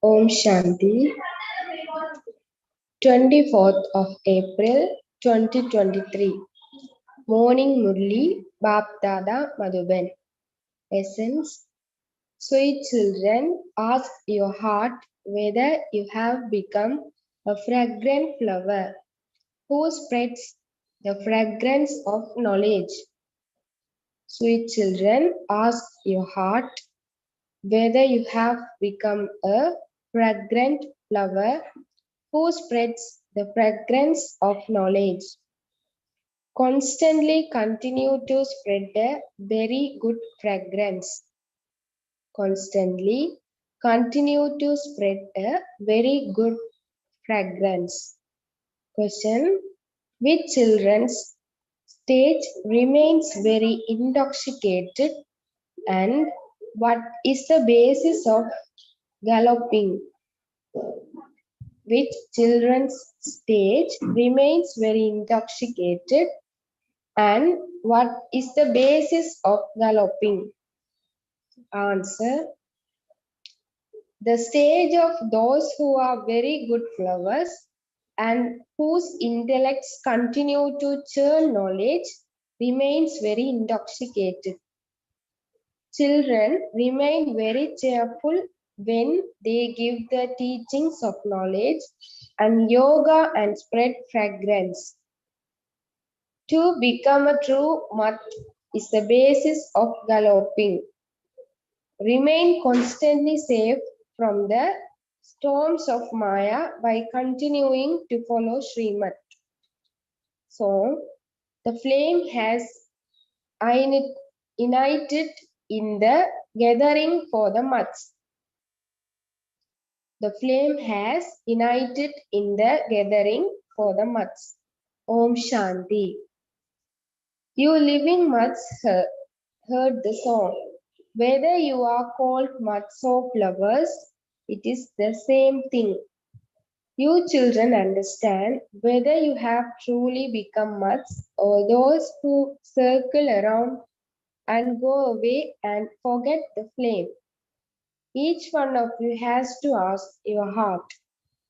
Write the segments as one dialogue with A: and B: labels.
A: Om Shanti. 24th of April 2023. Morning Murli, Bapdada Madhuban. Essence. Sweet children, ask your heart whether you have become a fragrant flower who spreads the fragrance of knowledge. Sweet children, ask your heart whether you have become a fragrant flower who spreads the fragrance of knowledge. Constantly continue to spread a very good fragrance. Constantly continue to spread a very good fragrance. Question. Which children's stage remains very intoxicated, and what is the basis of galloping? Which children's stage remains very intoxicated, and what is the basis of galloping? Answer. The stage of those who are very good flowers and whose intellects continue to churn knowledge remains very intoxicated. Children remain very cheerful when they give the teachings of knowledge and yoga and spread fragrance. To become a true mutt is the basis of galloping. Remain constantly safe from the storms of Maya by continuing to follow Srimad. So, the flame has united in the gathering for the mutts. The flame has united in the gathering for the mutts. Om Shanti. You living mutts heard the song. Whether you are called mutts or flowers, it is the same thing. You children understand whether you have truly become mutts or those who circle around and go away and forget the flame. Each one of you has to ask your heart,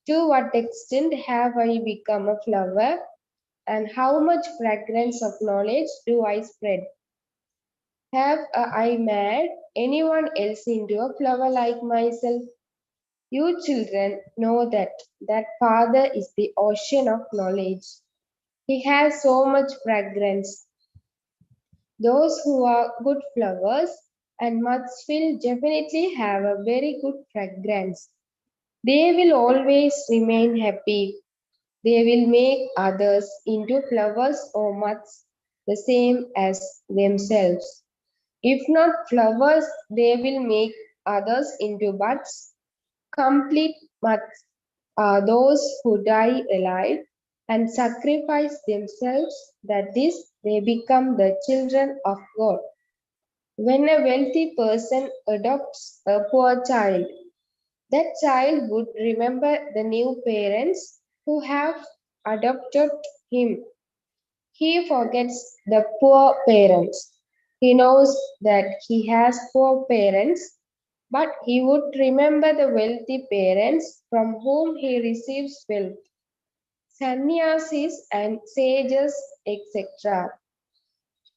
A: to what extent have I become a flower, and how much fragrance of knowledge do I spread? Have I made anyone else into a flower like myself? You children know that Father is the ocean of knowledge. He has so much fragrance. Those who are good flowers and mutts will definitely have a very good fragrance. They will always remain happy. They will make others into flowers or mutts the same as themselves. If not flowers, they will make others into buds. Complete mutts are those who die alive and sacrifice themselves, that is, they become the children of God. When a wealthy person adopts a poor child, that child would remember the new parents who have adopted him. He forgets the poor parents. He knows that he has poor parents, but he would remember the wealthy parents from whom he receives wealth. Sannyasis and sages, etc.,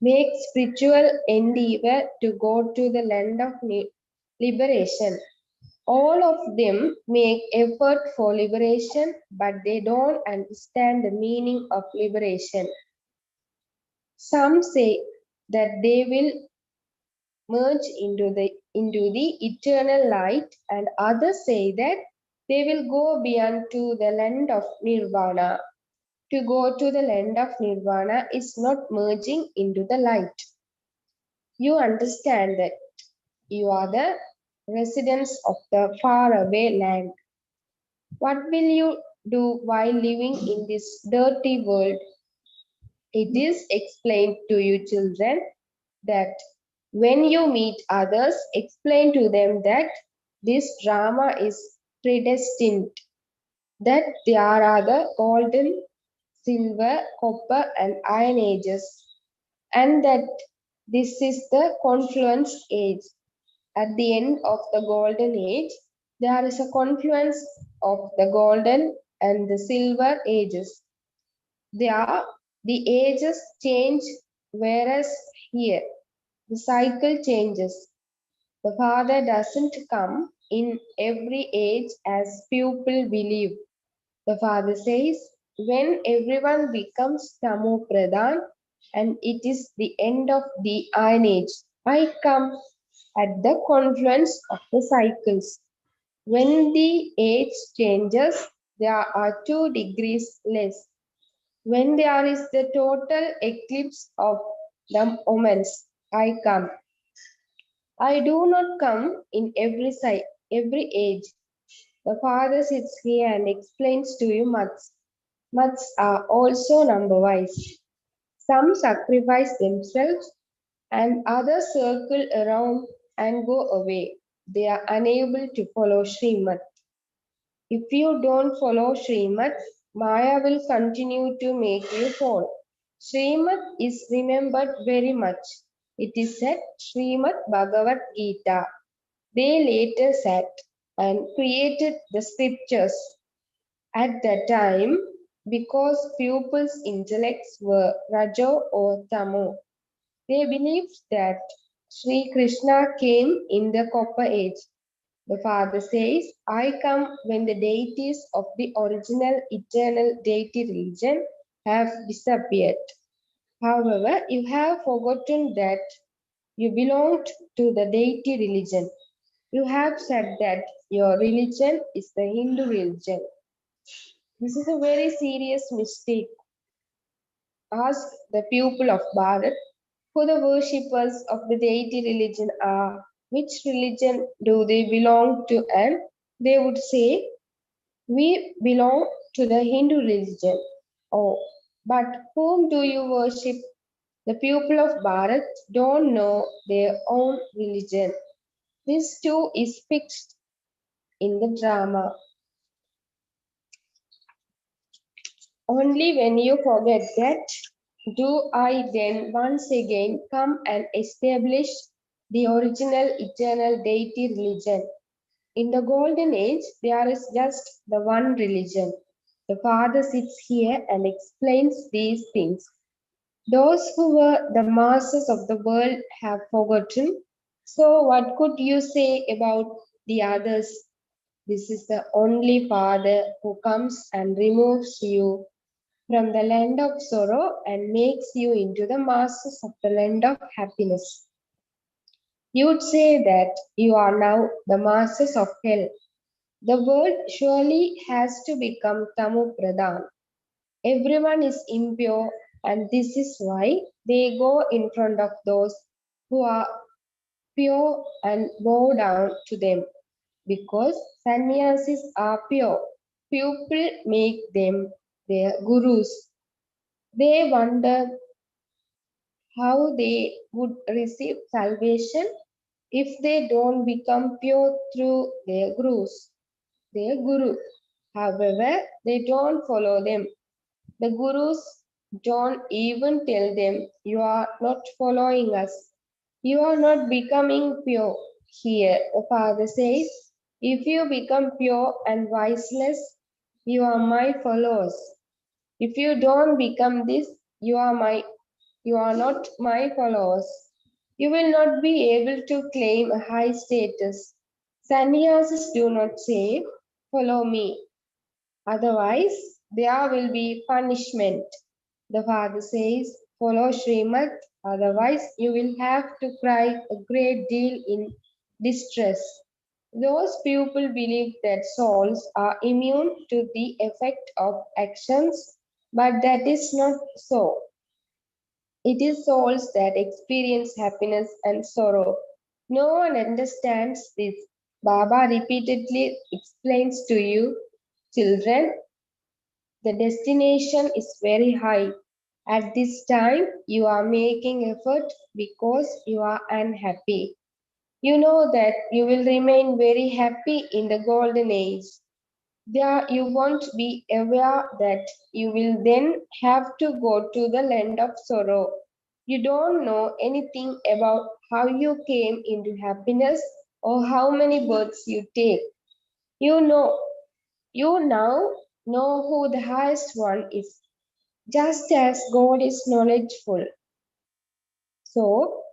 A: make spiritual endeavor to go to the land of liberation. All of them make effort for liberation, but they don't understand the meaning of liberation. Some say that they will merge into the eternal light, and others say that they will go beyond to the land of nirvana. To go to the land of nirvana is not merging into the light. You understand that you are the residents of the faraway land. What will you do while living in this dirty world? It is explained to you, children, that when you meet others, explain to them that this drama is predestined, that there are the golden, silver, copper, and iron ages, and that this is the confluence age. At the end of the golden age, there is a confluence of the golden and the silver ages. There, the ages change, whereas here, the cycle changes. The Father doesn't come in every age as people believe. The Father says, when everyone becomes Tamo Pradhan and it is the end of the Iron Age, I come at the confluence of the cycles. When the age changes, there are 2 degrees less. When there is the total eclipse of the omens, I come. I do not come in every age. The Father sits here and explains to you much. Much are also number wise. Some sacrifice themselves and others circle around and go away. They are unable to follow Srimad. If you don't follow Srimad, Maya will continue to make you fall. Srimad is remembered very much. It is said Srimad Bhagavad Gita. They later said and created the scriptures. At that time, because pupils' intellects were Rajo or Tamo, they believed that Sri Krishna came in the Copper Age. The father says, I come when the deities of the original eternal deity religion have disappeared. However, you have forgotten that you belonged to the deity religion. You have said that your religion is the Hindu religion. This is a very serious mistake. Ask the people of Bharat who the worshippers of the deity religion are, which religion do they belong to, and they would say, we belong to the Hindu religion. Oh, but whom do you worship? The people of Bharat don't know their own religion. This too is fixed in the drama. Only when you forget that do I then once again come and establish the original eternal deity religion. In the golden age, there is just the one religion. The Father sits here and explains these things. Those who were the masters of the world have forgotten. So, what could you say about the others? This is the only Father who comes and removes you from the land of sorrow and makes you into the masters of the land of happiness. You would say that you are now the masters of hell. The world surely has to become Tamu Pradhan. Everyone is impure, and this is why they go in front of those who are pure and bow down to them. Because sannyasis are pure, people make them their gurus. They wonder how they would receive salvation if they don't become pure through their guru. However, they don't follow them. The gurus don't even tell them, you are not following us. You are not becoming pure. Here, the Father says, if you become pure and wiseless, you are my followers. If you don't become this, you are not my followers. You will not be able to claim a high status. Sannyasis do not say, follow me. Otherwise, there will be punishment. The father says, follow Srimad, otherwise you will have to cry a great deal in distress. Those people believe that souls are immune to the effect of actions, but that is not so. It is souls that experience happiness and sorrow. No one understands this. Baba repeatedly explains to you, children, the destination is very high. At this time, you are making effort because you are unhappy. You know that you will remain very happy in the golden age. There you won't be aware that you will then have to go to the land of sorrow. You don't know anything about how you came into happiness or how many births you take. You know, you now know who the highest one is, just as God is knowledgeful. So,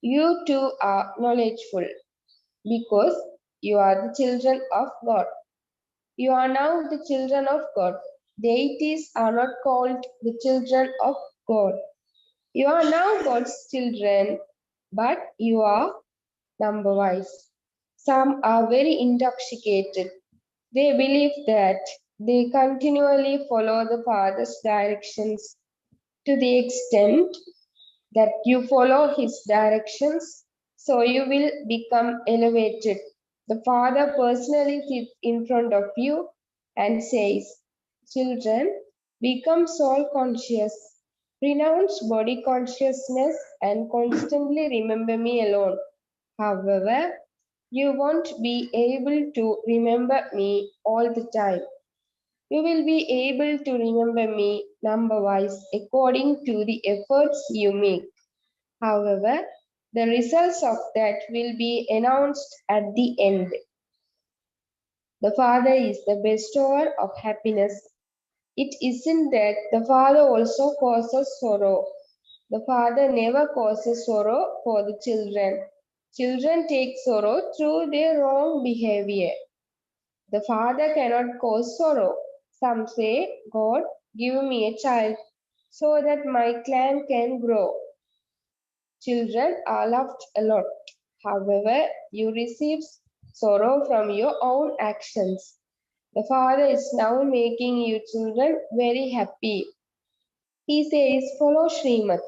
A: you too are knowledgeful because you are the children of God. You are now the children of God. Deities are not called the children of God. You are now God's children, but you are number wise. Some are very intoxicated. They believe that they continually follow the Father's directions to the extent that you follow his directions, so you will become elevated. The Father personally sits in front of you and says, children, become soul conscious, renounce body consciousness, and constantly remember me alone. However, you won't be able to remember me all the time. You will be able to remember me number wise according to the efforts you make. However, the results of that will be announced at the end. The Father is the bestower of happiness. It isn't that the Father also causes sorrow. The Father never causes sorrow for the children. Children take sorrow through their wrong behavior. The Father cannot cause sorrow. Some say, God, give me a child so that my clan can grow. Children are loved a lot. However, you receive sorrow from your own actions. The Father is now making you children very happy. He says, follow Srimat.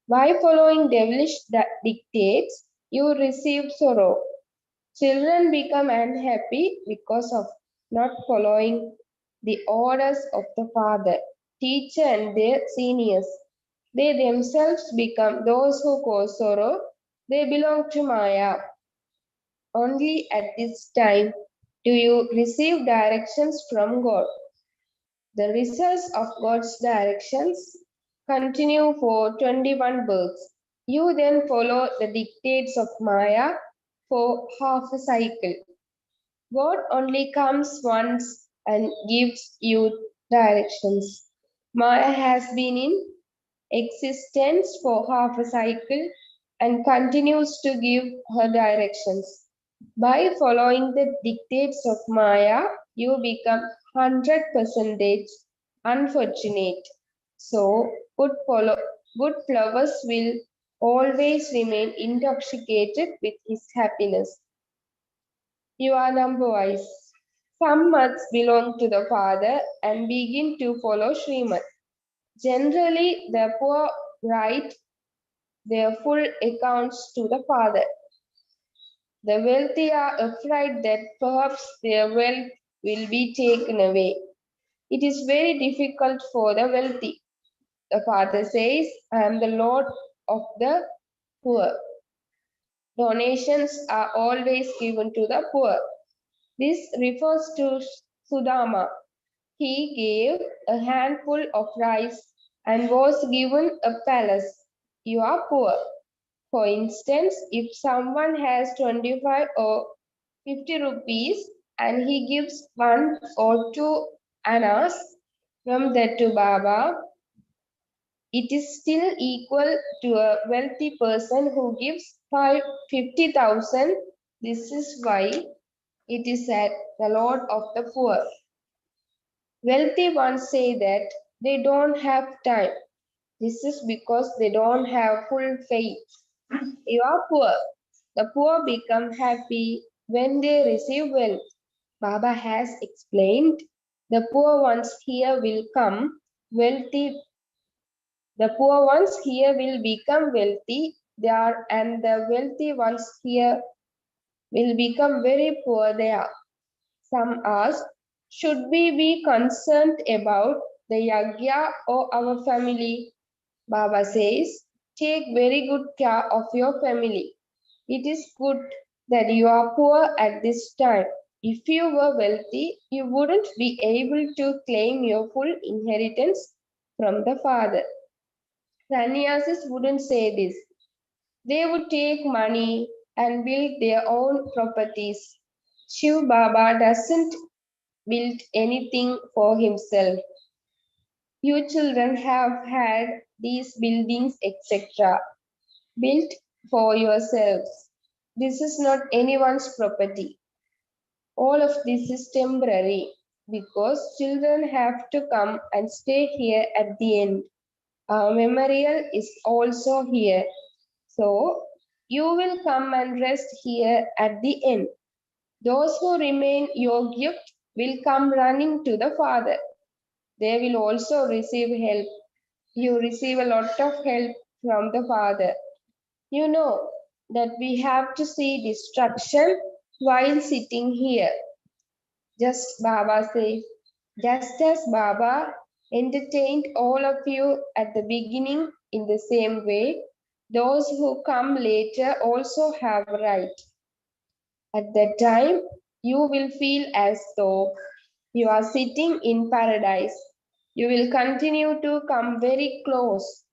A: By following devilish dictates, you receive sorrow. Children become unhappy because of not following the orders of the Father, teacher, and their seniors. They themselves become those who cause sorrow. They belong to Maya. Only at this time do you receive directions from God. The results of God's directions continue for 21 births. You then follow the dictates of Maya for half a cycle. God only comes once and gives you directions. Maya has been in existence for half a cycle and continues to give her directions. By following the dictates of Maya, you become 100% unfortunate. So, good flowers will always remain intoxicated with his happiness. You are number wise. Some mats belong to the father and begin to follow Srimad. Generally, the poor write their full accounts to the father. The wealthy are afraid that perhaps their wealth will be taken away. It is very difficult for the wealthy. The father says, I am the Lord of the poor. Donations are always given to the poor. This refers to Sudama. He gave a handful of rice and was given a palace. You are poor. For instance, if someone has 25 or 50 rupees and he gives 1 or 2 annas from that to Baba, it is still equal to a wealthy person who gives 50,000. This is why it is said the Lord of the poor. Wealthy ones say that they don't have time. This is because they don't have full faith. You are poor. The poor become happy when they receive wealth. Baba has explained the poor ones here will come wealthy. The poor ones here will become wealthy. There and the wealthy ones here will become very poor there. Some ask, should we be concerned about the yagya or our family? Baba says, take very good care of your family. It is good that you are poor at this time. If you were wealthy, you wouldn't be able to claim your full inheritance from the father. Sannyasis wouldn't say this. They would take money and build their own properties. Shiv Baba doesn't build anything for himself. You children have had these buildings, etc., built for yourselves. This is not anyone's property. All of this is temporary because children have to come and stay here at the end. Our memorial is also here. So you will come and rest here at the end. Those who remain your gift will come running to the Father. They will also receive help. You receive a lot of help from the Father. You know that we have to see destruction while sitting here. Just Baba says, just as Baba entertained all of you at the beginning in the same way, those who come later also have right. At that time, you will feel as though you are sitting in paradise. You will continue to come very close.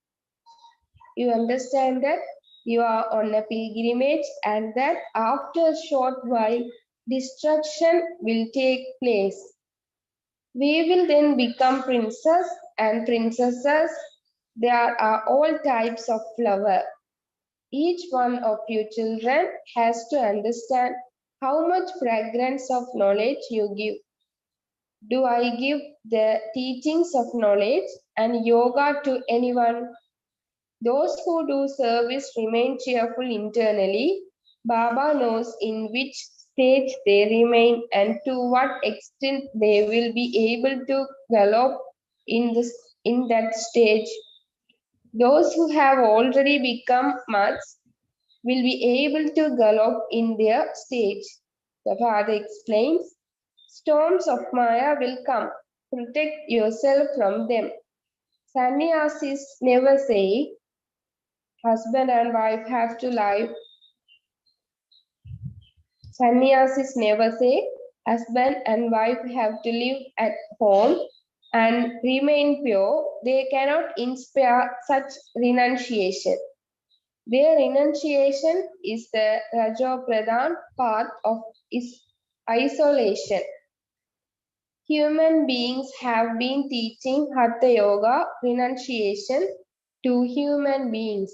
A: You understand that you are on a pilgrimage and that after a short while destruction will take place. We will then become princes and princesses. There are all types of flower. Each one of you children has to understand how much fragrance of knowledge you give. Do I give the teachings of knowledge and yoga to anyone? Those who do service remain cheerful internally. Baba knows in which stage they remain and to what extent they will be able to gallop in that stage. Those who have already become muds will be able to gallop in their stage. The father explains, storms of Maya will come. Protect yourself from them. Sannyasis never say husband and wife have to live. Sannyasis never say husband and wife have to live at home and remain pure. They cannot inspire such renunciation. Their renunciation is the Rajopradhan path of isolation. Human beings have been teaching Hatha Yoga renunciation to human beings.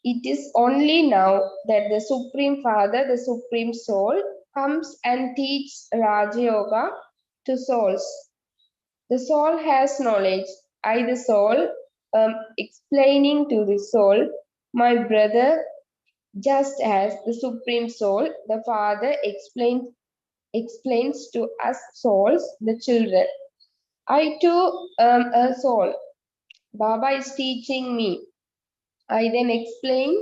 A: It is only now that the Supreme Father, the Supreme Soul, comes and teaches Raja Yoga to souls. The soul has knowledge. I, the soul, am explaining to the soul, my brother, just as the Supreme Soul, the Father, explains to us souls, the children. I too am a soul. Baba is teaching me. I then explain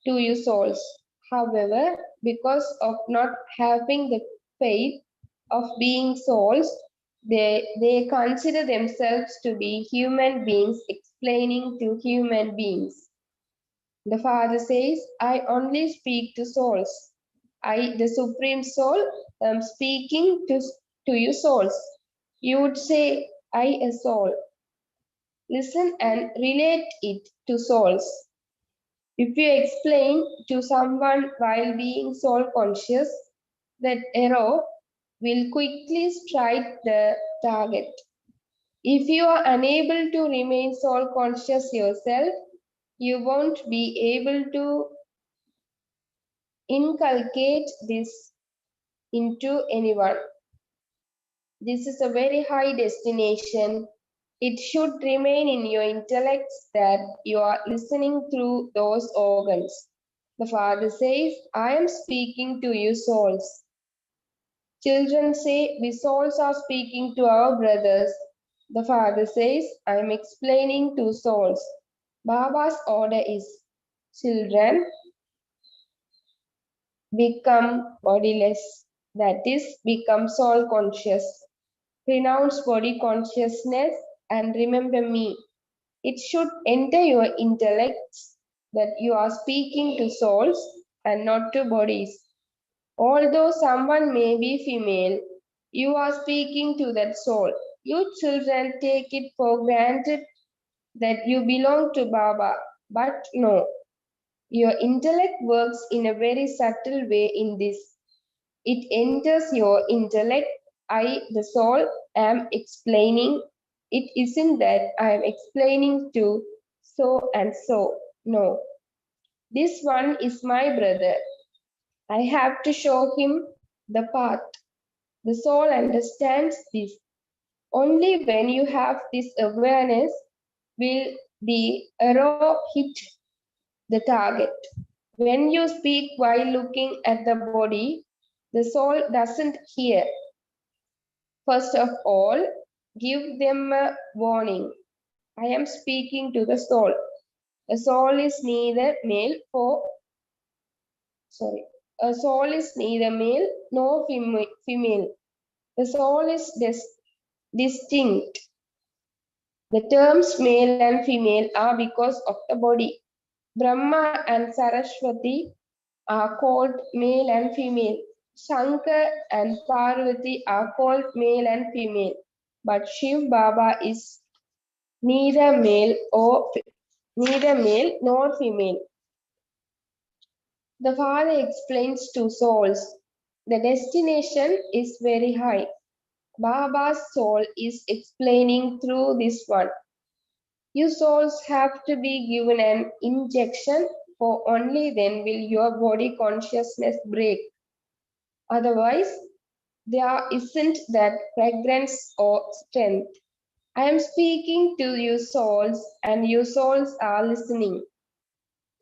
A: to you souls. However, because of not having the faith of being souls, they consider themselves to be human beings explaining to human beings. The Father says, I only speak to souls. I, the Supreme Soul, am speaking to you souls. You would say, I, a soul. Listen and relate it to souls. If you explain to someone while being soul conscious, that arrow will quickly strike the target. If you are unable to remain soul conscious yourself, you won't be able to inculcate this into anyone. This is a very high destination. It should remain in your intellect that you are listening through those organs. The Father says, I am speaking to you souls. Children say, we souls are speaking to our brothers. The Father says, I am explaining to souls. Baba's order is, children, become bodiless. That is, become soul conscious. Renounce body consciousness and remember me. It should enter your intellect that you are speaking to souls and not to bodies. Although someone may be female, you are speaking to that soul. You children take it for granted that you belong to Baba, but no. Your intellect works in a very subtle way in this. It enters your intellect. I, the soul, am explaining. It isn't that I am explaining to so and so. No. This one is my brother. I have to show him the path. The soul understands this. Only when you have this awareness will the arrow hit the target. When you speak while looking at the body, the soul doesn't hear. First of all, give them a warning. I am speaking to the soul. A soul is neither male for a soul is neither male nor female. The soul is distinct. The terms male and female are because of the body. Brahma and Saraswati are called male and female. Shankar and Parvati are called male and female. But Shiv Baba is neither male nor female. The Father explains to souls, The destination is very high. Baba's soul is explaining through this one. You souls have to be given an injection, for only then will your body consciousness break. Otherwise, there isn't that fragrance or strength. I am speaking to you souls, and you souls are listening.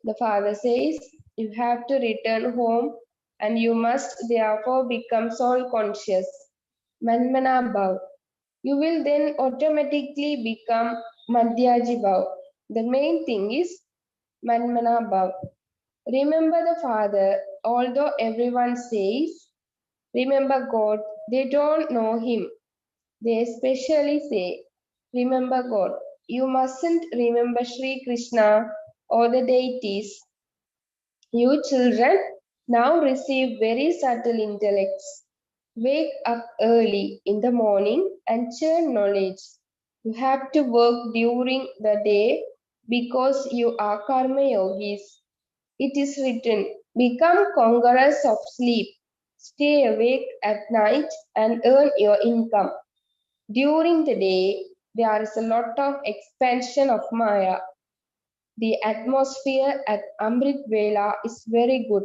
A: The father says, you have to return home, and you must therefore become soul conscious. Manmana Bhav. You will then automatically become Madhyaji Bhav. The main thing is Manmana Bhav. Remember the Father, although everyone says, remember God, they don't know Him. They especially say, remember God. You mustn't remember Sri Krishna or the deities. You children now receive very subtle intellects. Wake up early in the morning and churn knowledge. You have to work during the day because you are karma yogis. It is written, become conquerors of sleep. Stay awake at night and earn your income. During the day, there is a lot of expansion of Maya. The atmosphere at Amrit Vela is very good.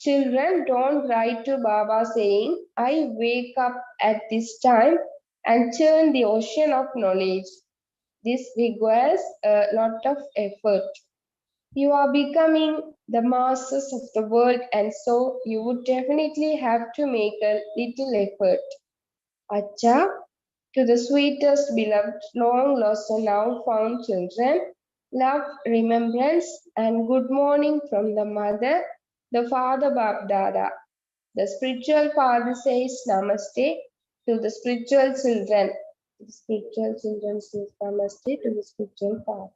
A: Children don't write to Baba saying, I wake up at this time and churn the ocean of knowledge. This requires a lot of effort. You are becoming the masters of the world, and so you would definitely have to make a little effort. Acha, to the sweetest beloved, long lost and now found children, love, remembrance, and good morning from the mother, the father Babdada. The spiritual father says namaste to the spiritual children. The spiritual children says namaste to the spiritual father.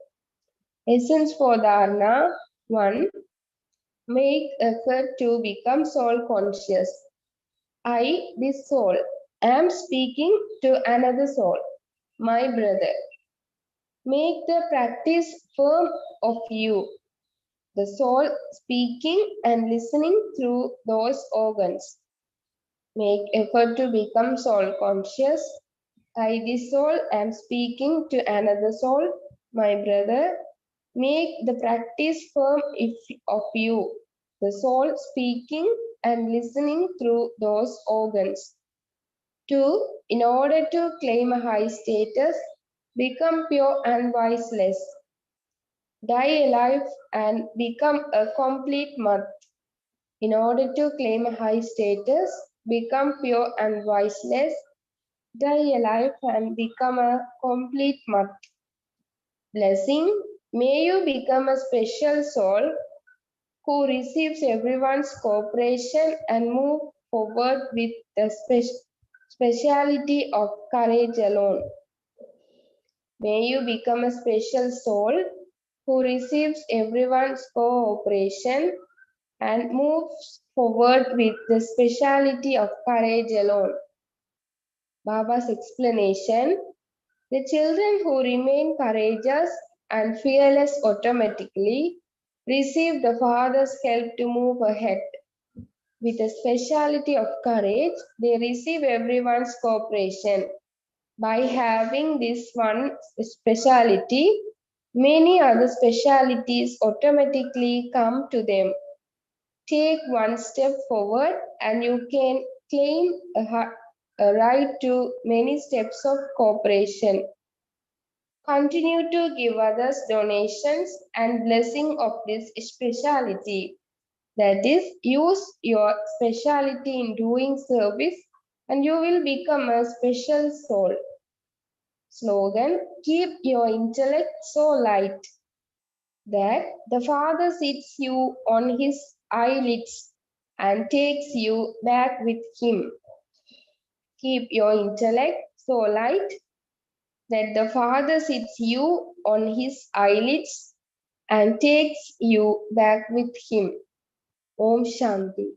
A: Essence for Dharna 1. Make effort to become soul conscious. I, this soul, am speaking to another soul, my brother. Make the practice firm of you, the soul speaking and listening through those organs. Make effort to become soul conscious. I, this soul, am speaking to another soul, my brother. Make the practice firm of you, the soul speaking and listening through those organs. 2. In order to claim a high status, become pure and wiseless. Die alive and become a complete mutt. In order to claim a high status, become pure and wiseless. Die alive and become a complete mutt. Blessing, may you become a special soul who receives everyone's cooperation and move forward with the speciality of courage alone. May you become a special soul who receives everyone's cooperation and moves forward with the speciality of courage alone. Baba's explanation, the children who remain courageous and fearless automatically receive the Father's help to move ahead. With a speciality of courage, they receive everyone's cooperation. By having this one speciality, many other specialities automatically come to them. Take one step forward and you can claim a right to many steps of cooperation. Continue to give others donations and blessing of this speciality. That is, use your speciality in doing service and you will become a special soul. Slogan, keep your intellect so light that the Father sits you on his eyelids and takes you back with him. Keep your intellect so light that the Father sits you on his eyelids and takes you back with him. Om Shanti.